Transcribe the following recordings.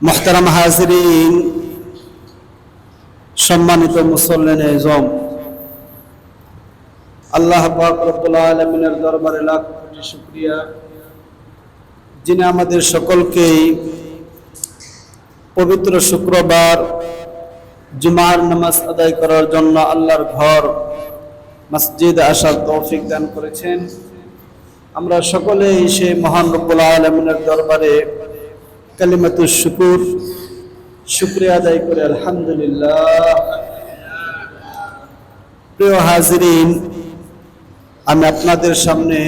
মুহতারাম হাজিরিন, সম্মানিত মুসল্লিন আযম, আল্লাহ পাক রব্বুল আলামিনের দরবারে লাখ কোটি শুকরিয়া, যিনি আমাদের সকলকেই পবিত্র শুক্রবার জুমার নামাজ আদায় করার জন্য আল্লাহর ঘর মসজিদে আসার তৌফিক দান করেছেন। আমরা সকলেই সেই মহান রব্বুল আলামিনের দরবারে কালিমাতুশ শুকুর, শুকরিয়া আদায় করে আলহামদুলিল্লাহ। প্রিয় হাজিরিন, আমি আপনাদের সামনে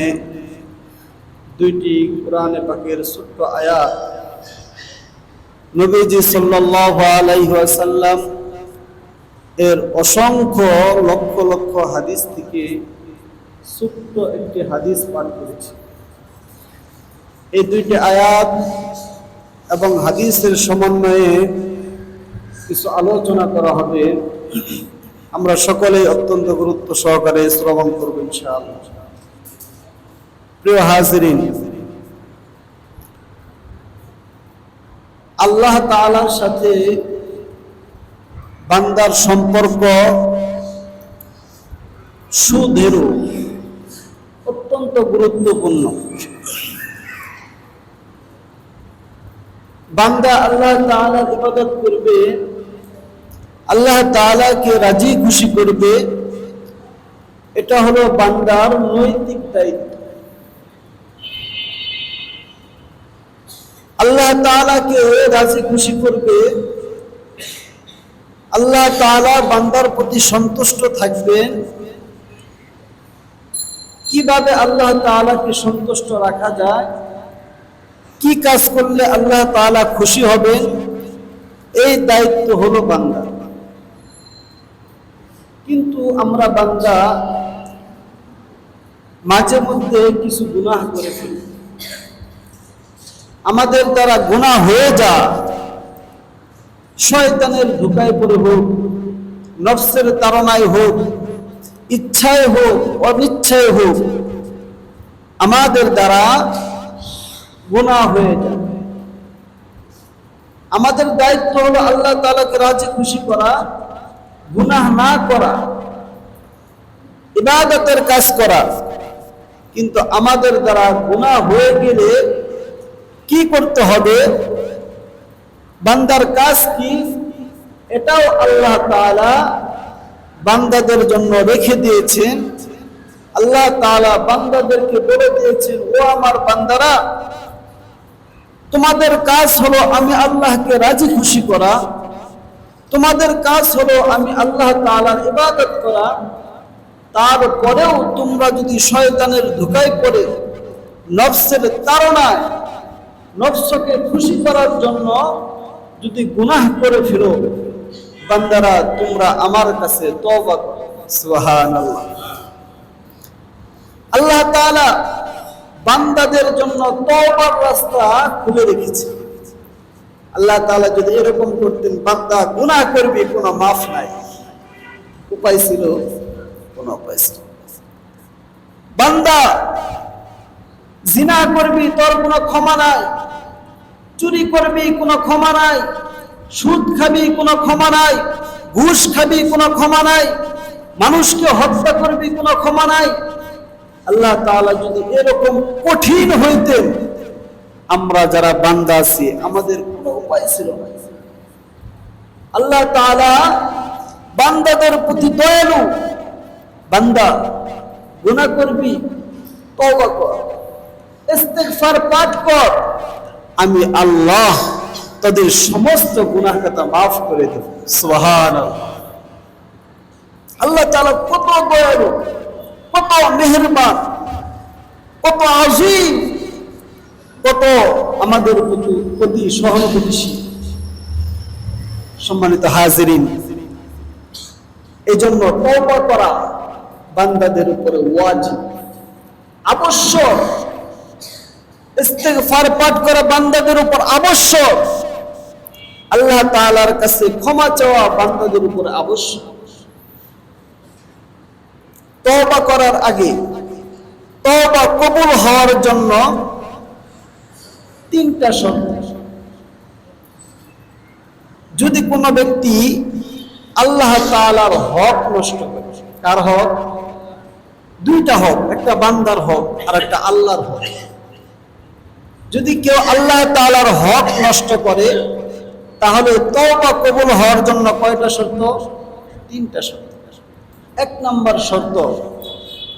দুইটি কোরআনে পাকের ছোট্ট আয়াত, নবীজি সাল্লাল্লাহু আলাইহি ওয়াসাল্লাম এর অসংখ্য লক্ষ লক্ষ হাদিস থেকে ছোট্ট একটি হাদিস পাঠ করেছি। এই দুইটি আয়াত এবং হাদিসের সমন্বয়ে কিছু আলোচনা করা হবে। আমরা সকলেই অত্যন্ত গুরুত্ব সহকারে শ্রবণ করব ইনশাআল্লাহ। প্রিয় হাজিরিন, আল্লাহ তাআলার সাথে বান্দার সম্পর্ক সুদৃঢ়, অত্যন্ত গুরুত্বপূর্ণ। বান্দা আল্লাহ তাআলার ইবাদত করবে, আল্লাহ তাআলাকে রাজি খুশি করবে, এটা হলো বান্দার নৈতিক দায়িত্ব। আল্লাহ তাআলাকে রাজি খুশি করবে, আল্লাহ তাআলা বান্দার প্রতি সন্তুষ্ট থাকবেন। কিভাবে আল্লাহ তাআলাকে সন্তুষ্ট রাখা যায়, কি কাজ করলে আল্লাহ তাআলা খুশি হবেন, এই দায়িত্ব হলো বান্দা। কিন্তু আমরা বান্দা মাঝে মধ্যে কিছু গুনাহ করে ফেলি। আমাদের দ্বারা গুনাহ হয়ে যায়, শয়তানের ধোঁকায় পড়ে হোক, নফসের তাড়নায় হোক, ইচ্ছায় হোক, অনিচ্ছায় হোক, আমাদের দ্বারা গুনাহ হয়ে যায়। আমাদের দায়িত্ব হলো আল্লাহ তাআলাকে রাজি খুশি করা, গুনাহ না করা, ইবাদতের কাজ করা। কিন্তু আমাদের দ্বারা গুনাহ হয়ে গেলে কি করতে হবে, বান্দার কাজ কি, এটাও আল্লাহ তাআলা বান্দাদের জন্য রেখে দিয়েছেন। আল্লাহ তাআলা বান্দাদেরকে বলে দিয়েছেন, ও আমার বান্দারা, তোমাদের কাজ হলো আমি আল্লাহকে রাজি খুশি করা, তোমাদের কাজ হলো আমি আল্লাহ তাআলার ইবাদত করা। তারপরেও তোমরা যদি শয়তানের ধোঁকায় পড়ে, নফসের তাড়নায়, নফসকে খুশি করার জন্য যদি গুনাহ করে ফেলো, বান্দারা তোমরা আমার কাছে তওবা করো। সুবহানাল্লাহ। আল্লাহ তাআলা বান্দাদের জন্য তওবার রাস্তা খুলে রেখেছে। আল্লাহ তাআলা যদি এরকম করতেন, বান্দা গুনাহ করবি, কোনো মাফ নাই, উপায় ছিল, কোনো উপায় ছিল। বান্দা জিনা করবি, তোর কোনো ক্ষমা নাই, চুরি করবি, কোনো ক্ষমা নাই, সুদ খাবি, কোনো ক্ষমা নাই, ঘুষ খাবি, কোনো ক্ষমা নাই, মানুষকে হত্যা করবি, কোনো ক্ষমা নাই। আল্লাহ তাআলা যদি এরকম কঠিন হইতেন, আমরা যারা বান্দা আছি আমাদের কোনো উপায় ছিল না। আল্লাহ তাআলা বান্দাদের প্রতি দয়ালু। বান্দা গুনাহ করবি, তওবা কর, ইস্তিগফার পাঠ কর, আমি আল্লাহ তাদের সমস্ত গুনাহ খাতা মাফ করে দেব। সুবহানাল্লাহ। আল্লাহ তাআলা কত দয়ালু, কত মেহেরবান, কত আযীম, কত আমাদের প্রতি সহানুভূতিশীল। সম্মানিত হাজিরিন, এই জন্য তওবা করা বান্দাদের উপরে ওয়াজিব, আবশ্যক। ইস্তিগফার পাঠ করা বান্দাদের উপর আবশ্যক। আল্লাহ তাআলার কাছে ক্ষমা চাওয়া বান্দাদের উপর আবশ্যক। তওবা করার আগে, তওবা কবুল হওয়ার জন্য তিনটা শর্ত। যদি কোনো ব্যক্তি আল্লাহ তাআলার হক নষ্ট করে, কার হক? দুইটা হক, একটা বান্দার হক আর একটা আল্লাহর হক। যদি কেউ আল্লাহ তাআলার হক নষ্ট করে, তাহলে তওবা কবুল হওয়ার জন্য কয়টা শর্ত? তিনটা শর্ত। এক নাম্বার শর্ত,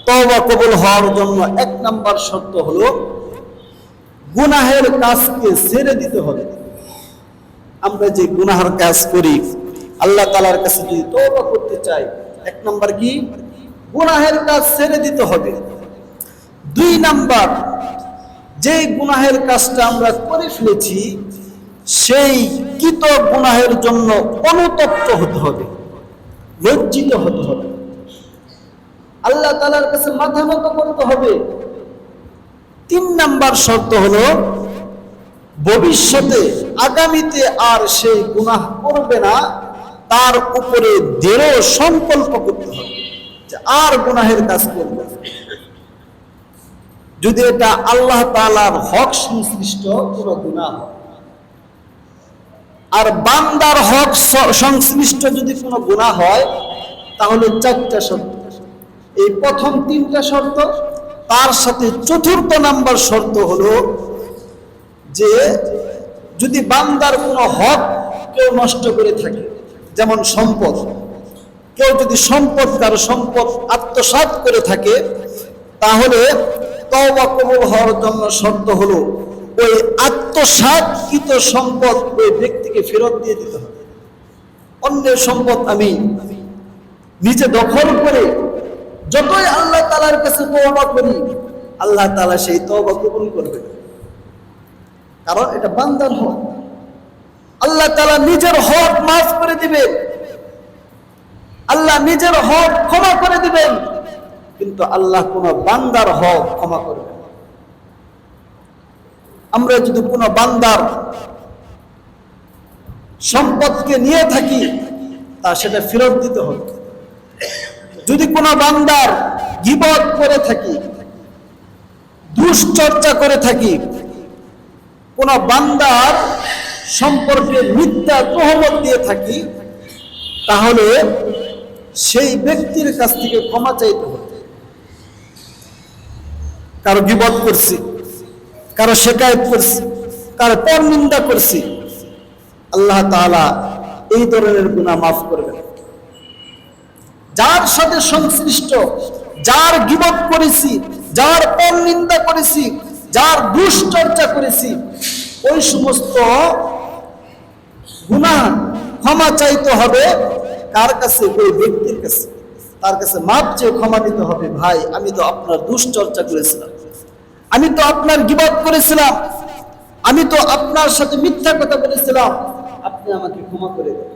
তওবা কবুল হওয়ার জন্য এক নাম্বার শর্ত হলো গুনাহের কাজকে ছেড়ে দিতে হবে। আমরা যে গুনাহের কাজ করি, আল্লাহ তাআলার কাছে যদি তওবা করতে চাই, এক নাম্বার কি? গুনাহের কাজ ছেড়ে দিতে হবে। দুই নাম্বার, যে গুনাহের কাজটা আমরা করে ফেলেছি সেই কৃত গুনাহের জন্য অনুতপ্ত হতে হবে, লজ্জিত হতে হবে, আল্লাহ তাআলার কাছে মাথা নত করতে হবে। তিন নাম্বার শর্ত হলো ভবিষ্যতে আগামীতে আর সেই গুনাহ করবে না, তার উপরে দৃঢ় সংকল্প করতে হবে যে আর গুনাহের কাজ করবে না। যদি এটা আল্লাহ তাআলার হক সংশ্লিষ্ট কোনো গুনাহ হয়, আর বান্দার হক সংশ্লিষ্ট যদি কোনো গুনাহ হয়, তাহলে চারটা শর্ত। এই প্রথম তিনটা শর্ত, তার সাথে চতুর্থ নাম্বার শর্ত হলো যে যদি বান্দার কোনো হক কেউ নষ্ট করে থাকে, যেমন সম্পদ, কেউ যদি কারো সম্পদ আত্মসাৎ করে থাকে, তাহলে তওবা কবুল হওয়ার জন্য শর্ত হলো ওই আত্মসাৎকৃত সম্পদ ওই ব্যক্তিকে ফেরত দিয়ে দিতে হবে। অন্যের সম্পদ আমি নিজে দখল করে যতই আল্লাহ তাআলার কাছে তওবা করি, আল্লাহ তাআলা সেই তওবা কবুল করবে না, কারণ এটা বান্দার হক। আল্লাহ তাআলা নিজের হক মাফ করে দিবেন, আল্লাহ নিজের হক ক্ষমা করে দিবেন, কিন্তু আল্লাহ কোন বান্দার হক ক্ষমা করবেন না। আমরা যদি কোন বান্দার সম্পদকে নিয়ে থাকি, তা সেটা ফেরত দিতে হবে। যদি কোন বান্দার গীবত করে থাকি, দুশ্চর্চা করে থাকি, কোন বান্দার সম্পর্কে মিথ্যা তহমত দিয়ে থাকি, তাহলে সেই ব্যক্তির কাছ থেকে ক্ষমা চাইতে হবে। কারো গীবত করছি, কারো শিকায়ত করছি, কারো পরনিন্দা করছি, আল্লাহ তাআলা এই ধরনের গুনাহ মাফ করবেন। যার সাথে সংশ্লিষ্ট, যার গীবত করেছি, যার পরনিন্দা করেছি, যার দুশ্চর্চা করেছি, ওই সমস্ত গুনাহ ক্ষমা চাইতে হবে কার কাছে? ওই ব্যক্তির কাছে। তার কাছে মাপ চেয়ে ক্ষমা নিতে হবে। ভাই, আমি তো আপনার দুশ্চর্চা করেছিলাম, আমি তো আপনার গীবত করেছিলাম, আমি তো আপনার সাথে মিথ্যা কথা বলেছিলাম, আপনি আমাকে ক্ষমা করে দেন।